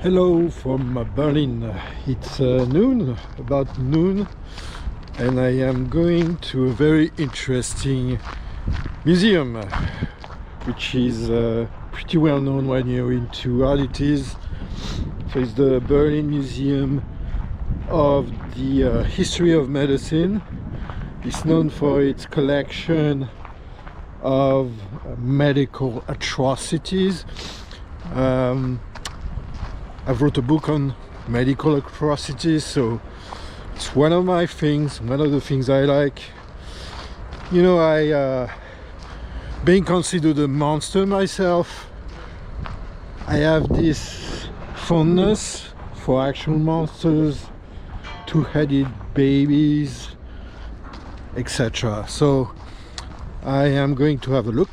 Hello from Berlin. It's about noon, and I am going to a very interesting museum, which is pretty well known when you're into oddities. So it's the Berlin Museum of the History of Medicine. It's known for its collection of medical atrocities. I've wrote a book on medical atrocities, so it's one of the things I like. You know, I being considered a monster myself, I have this fondness for actual monsters, two-headed babies, etc. So I am going to have a look.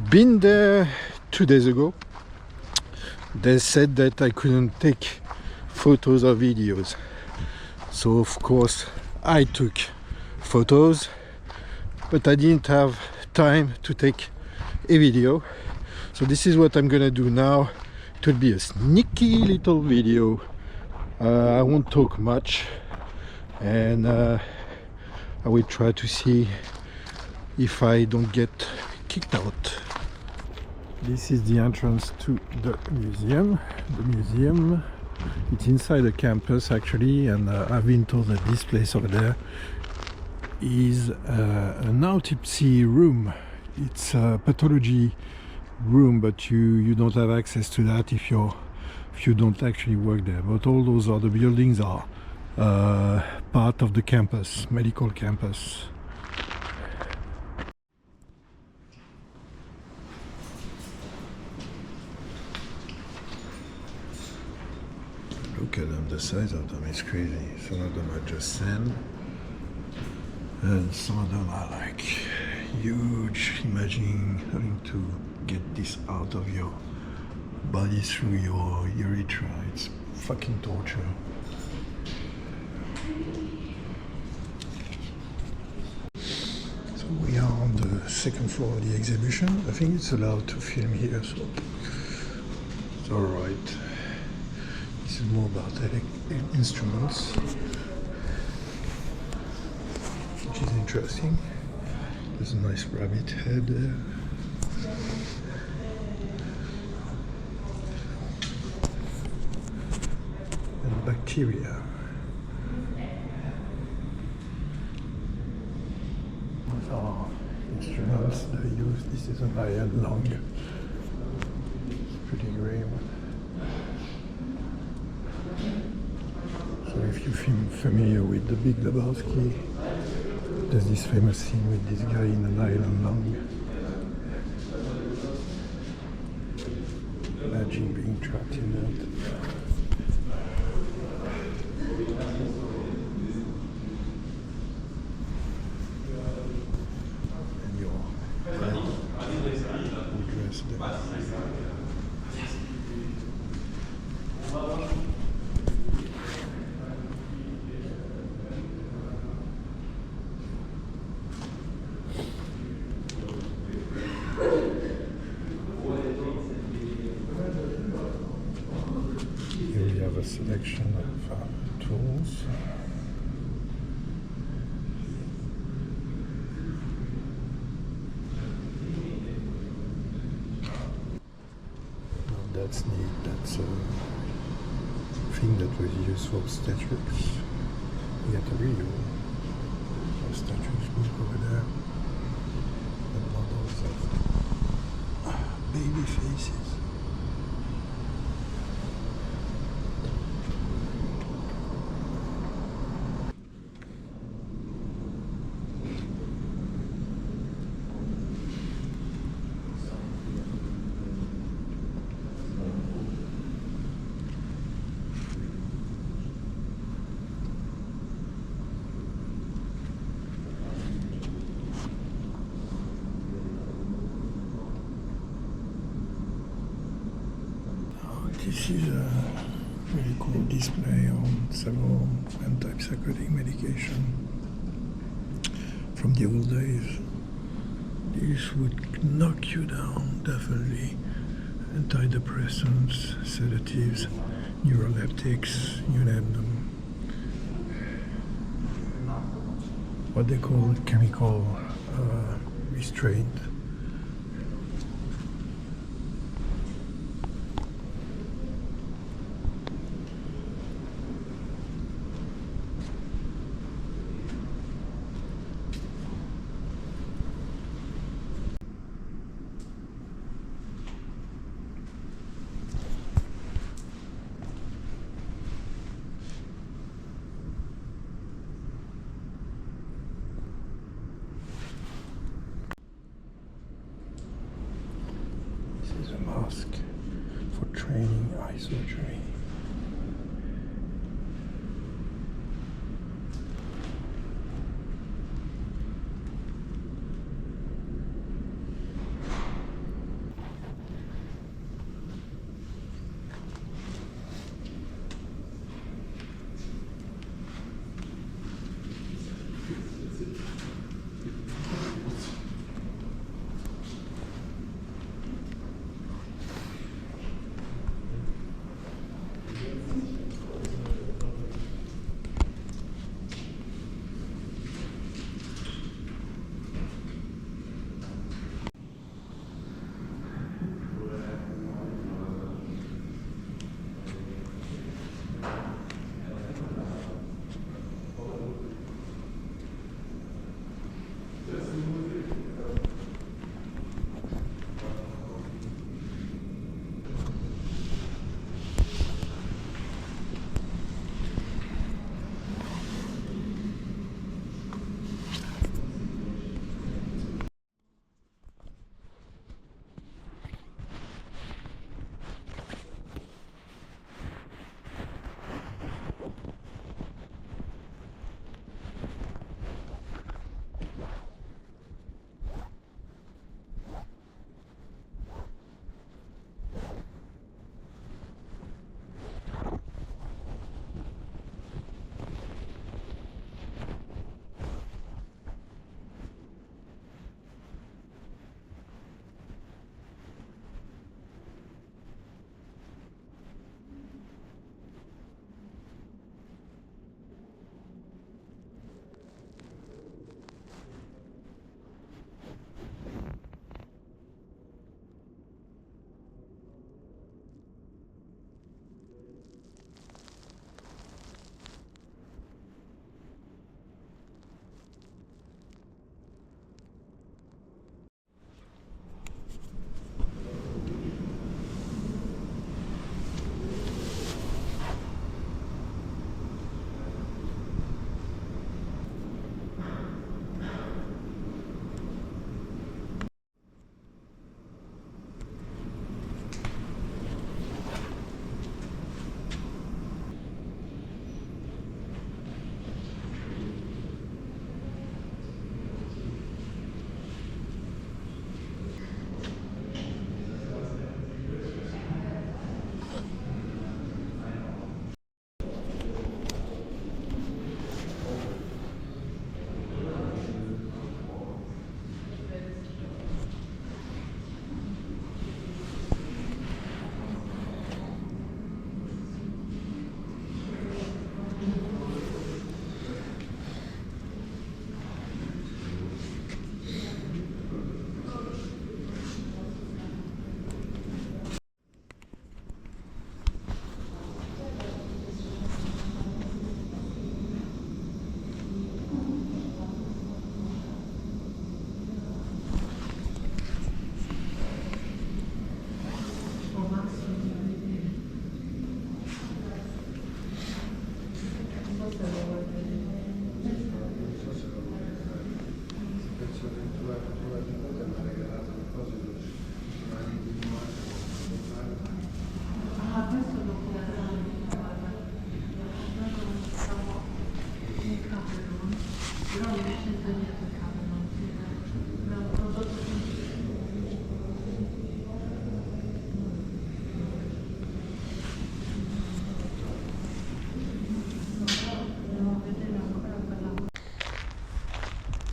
Been there 2 days ago. They said that I couldn't take photos or videos, so of course I took photos, but I didn't have time to take a video. So this is what I'm gonna do now. It will be a sneaky little video. I won't talk much, and I will try to see if I don't get kicked out. This is the entrance to the museum. The museum, it's inside the campus actually, and I've been told that this place over there is an autopsy room. It's a pathology room, but you don't have access to that if you don't actually work there. But all those other buildings are part of the campus, medical campus. Look at them, the size of them is crazy. Some of them are just sand, and some of them are like huge. Imagine having to get this out of your body through your urethra. It's fucking torture. So we are on the second floor of the exhibition. I think it's allowed to film here, so it's alright. This is more about instruments, which is interesting. There's a nice rabbit head there. And bacteria. These are instruments that I use. This is an iron lung. It's pretty grey one. So if you're familiar with The Big Lebowski, there's this famous scene with this guy in an iron lung. Imagine being trapped in that. And your head would rest there. A selection of tools. Now that's neat. That's a thing that was used for obstetrics. We got a real obstetrics book over there. And models of baby faces. This is a really cool display on several antipsychotic medication from the old days. This would knock you down, definitely. And antidepressants, sedatives, neuroleptics, you name them. What they call chemical restraint. Mask for training eye surgery.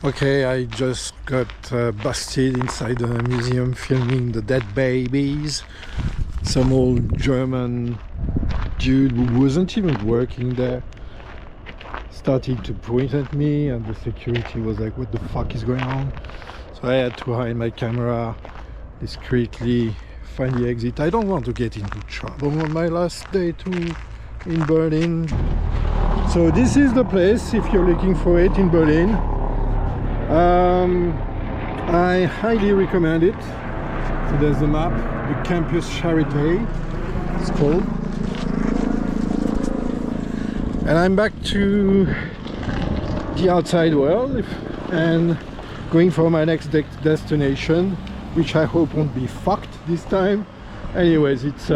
Okay, I just got busted inside a museum filming the dead babies some old German dude who wasn't even working there started to point at me, and the security was like, what the fuck is going on? So I had to hide my camera, discreetly find the exit. I don't want to get into trouble on my last day in Berlin. So this is the place if you're looking for it in Berlin. I highly recommend it. So there's the map, the Campus Charité it's called. And I'm back to the outside world and going for my next destination, which I hope won't be fucked this time. Anyways, it's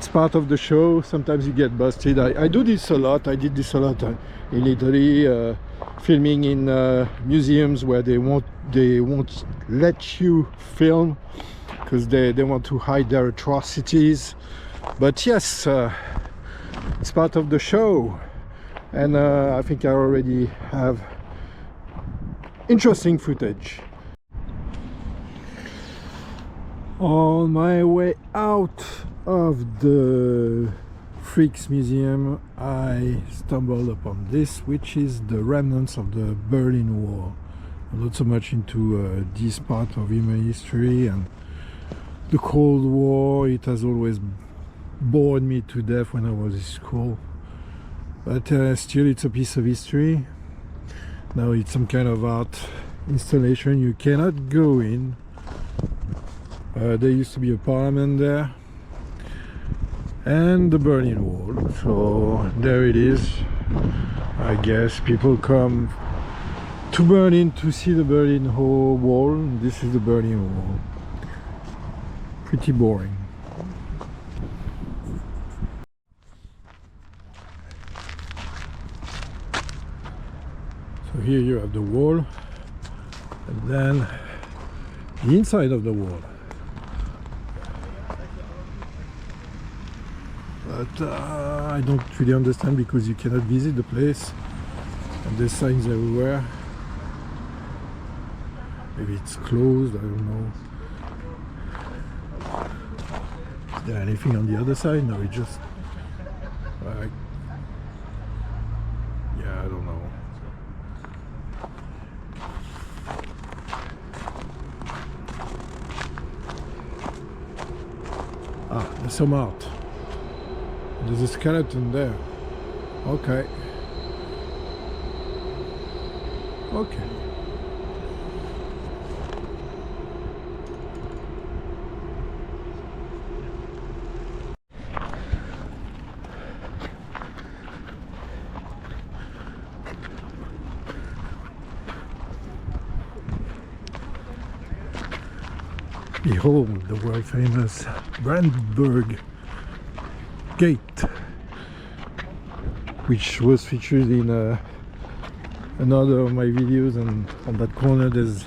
part of the show. Sometimes you get busted. I do this a lot. I did this a lot in Italy, filming in museums where they won't let you film because they want to hide their atrocities. But yes, it's part of the show, and I think I already have interesting footage. On my way out of the Freaks Museum, I stumbled upon this, which is the remnants of the Berlin Wall. I'm not so much into this part of human history and the Cold War. It has always bored me to death when I was in school, but still it's a piece of history. Now it's some kind of art installation. You cannot go in. There used to be a parliament there and the Berlin Wall, so there it is. I guess people come to Berlin to see the Berlin Wall. This is the Berlin Wall. Pretty boring. So here you have the wall, and then the inside of the wall. But I don't really understand because you cannot visit the place and there's signs everywhere. Maybe it's closed, I don't know. Is there anything on the other side? No, it just like, yeah, I don't know. Ah, there's some art. There's a skeleton there. Okay. Okay. Behold the world famous Brandenburg Gate, which was featured in another of my videos, and on that corner there's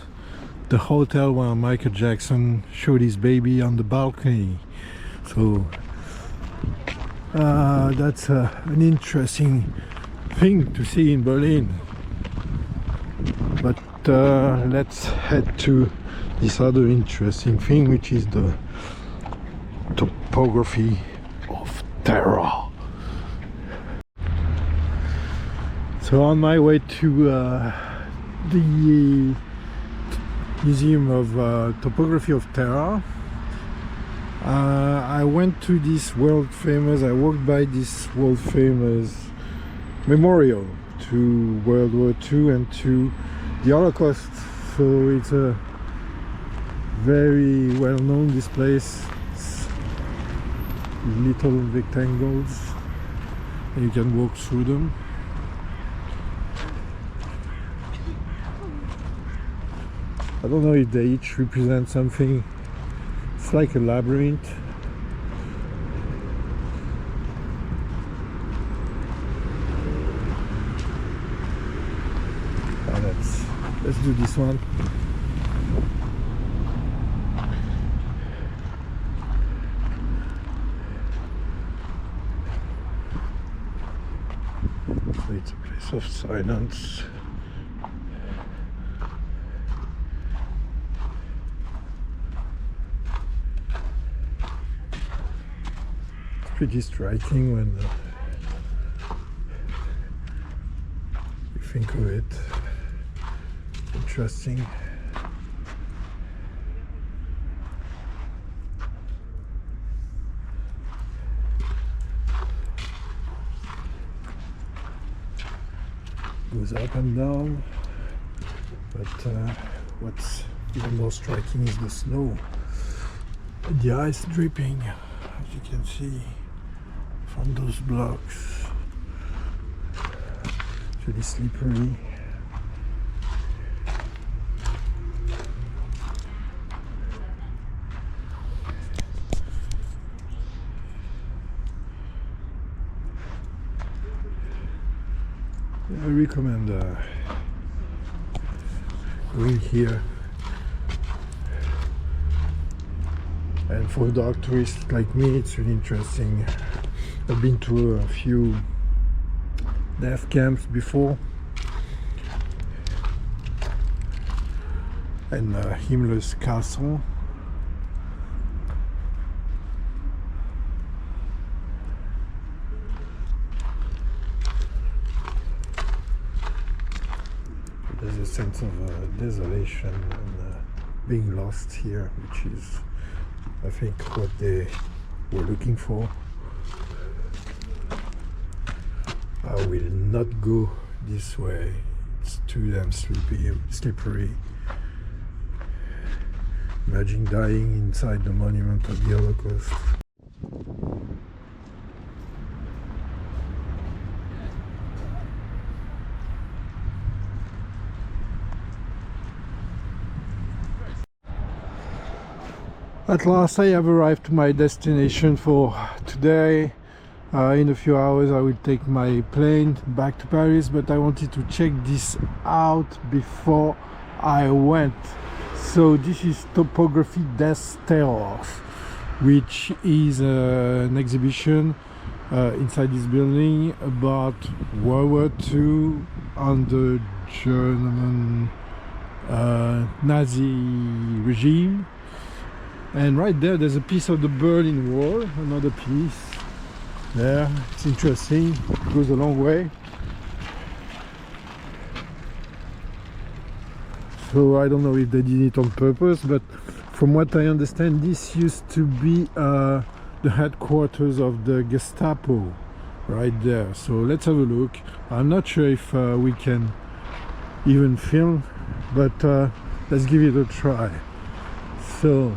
the hotel where Michael Jackson showed his baby on the balcony. So that's an interesting thing to see in Berlin. But let's head to this other interesting thing, which is the Topography of Terror. So on my way to the Museum of Topography of Terror, I went to this world famous, I walked by this world famous memorial to World War II and to the Holocaust. So it's a very well known, this place. It's little rectangles and you can walk through them. I don't know if they each represent something. It's like a labyrinth. Let's do this one. So it's a place of silence. pretty striking when you think of it. Interesting. Goes up and down, but what's even more striking is the snow, the ice dripping, as you can see from those blocks. It's really slippery. I recommend going here, and for dark tourists like me it's really interesting. I've been to a few death camps before, and Himmler's castle. There's a sense of desolation and being lost here, which is, I think, what they were looking for. I will not go this way, it's too damn slippery. Imagine dying inside the monument of the Holocaust. At last I have arrived to my destination for today. In a few hours I will take my plane back to Paris, but I wanted to check this out before I went. So this is Topography of Terror, which is an exhibition inside this building about World War II and the German Nazi regime. And right there's a piece of the Berlin Wall, another piece there. It's interesting, it goes a long way. So I don't know if they did it on purpose, but from what I understand this used to be the headquarters of the Gestapo right there. So let's have a look. I'm not sure if we can even film, but let's give it a try. So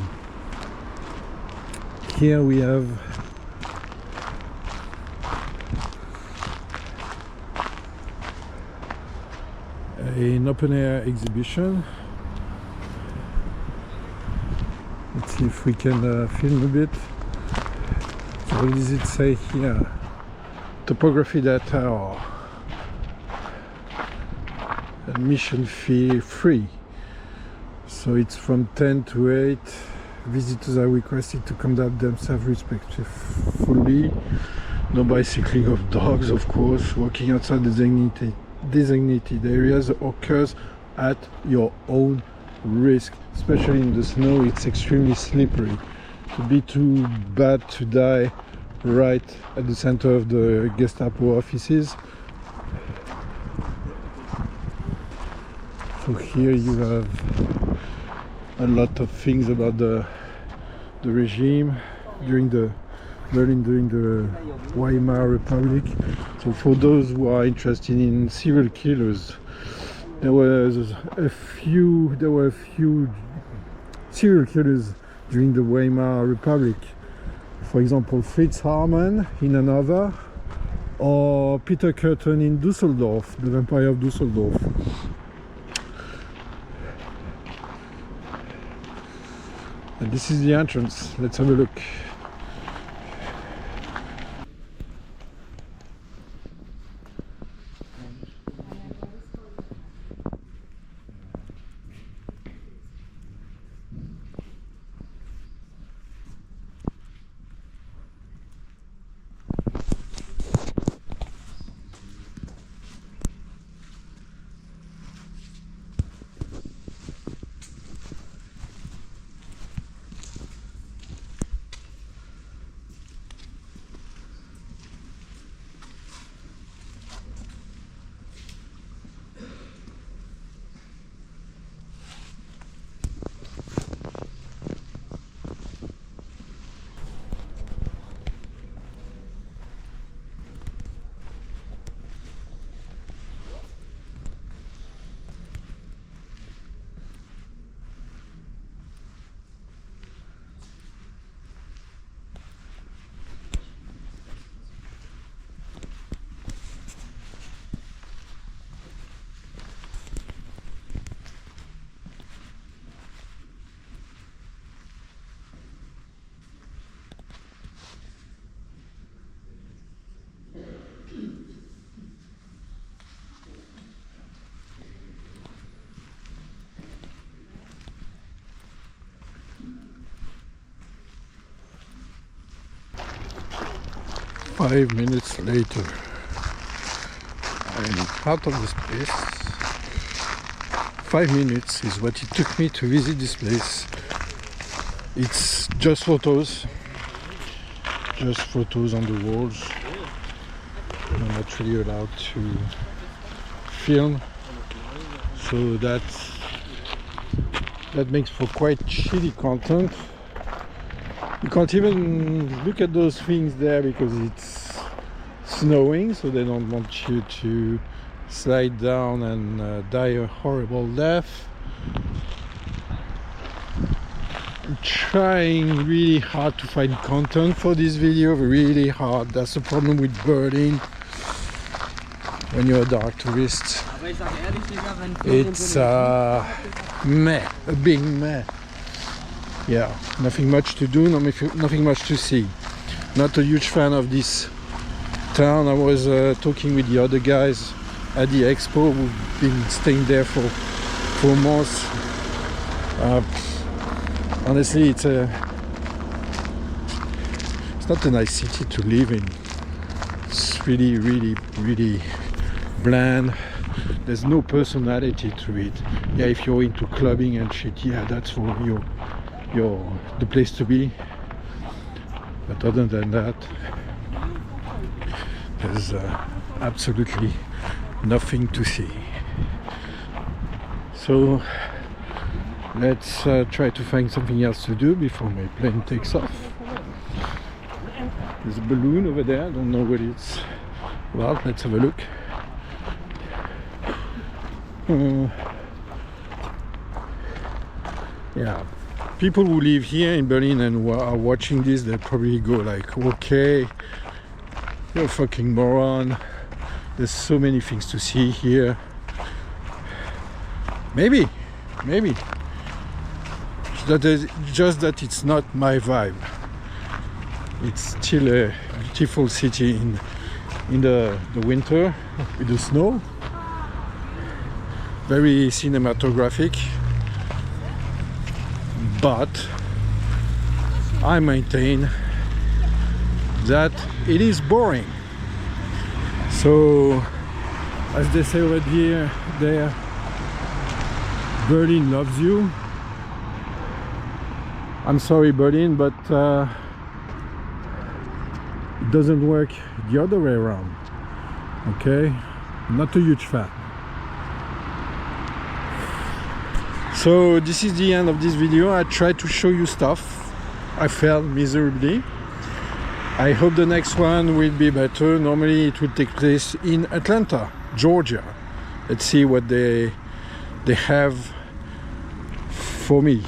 here we have an open-air exhibition. Let's see if we can film a bit. So what does it say here? Topography of Terror. Admission fee free. So it's from 10 to 8. Visitors are requested to conduct themselves respectfully. No bicycling of dogs, of course. Walking outside designated areas occurs at your own risk. Especially in the snow, it's extremely slippery. It would be too bad to die right at the center of the Gestapo offices. So here you have a lot of things about the regime during the Weimar Republic. So for those who are interested in serial killers, there were a few serial killers during the Weimar Republic. For example, Fritz Haarmann in Hanover, or Peter Curtin in Dusseldorf, the Vampire of Dusseldorf. And this is the entrance. Let's have a look. 5 minutes later, I'm out of this place. 5 minutes is what it took me to visit this place. It's just photos on the walls. I'm not really allowed to film, so that makes for quite shitty content. You can't even look at those things there because it's snowing, so they don't want you to slide down and die a horrible death. I'm trying really hard to find content for this video, really hard. That's the problem with Berlin when you're a dark tourist. It's meh, a big meh. Yeah, nothing much to do, nothing much to see. Not a huge fan of this town. I was talking with the other guys at the expo who've been staying there for 4 months. Honestly, it's not a nice city to live in. It's really, really, really bland. There's no personality to it. Yeah, if you're into clubbing and shit, yeah, that's for the place to be. But other than that, there's absolutely nothing to see. So let's try to find something else to do before my plane takes off. There's a balloon over there, I don't know what it's about. Let's have a look. Yeah, people who live here in Berlin and who are watching this, they probably go like, okay, you're a fucking moron. There's so many things to see here. Maybe. Just that it's not my vibe. It's still a beautiful city in the winter with the snow. Very cinematographic. But I maintain that it is boring. So, as they say over there, Berlin loves you. I'm sorry, Berlin, but it doesn't work the other way around. Okay, I'm not a huge fan. So this is the end of this video. I tried to show you stuff. I failed miserably. I hope the next one will be better. Normally it will take place in Atlanta, Georgia. Let's see what they have for me.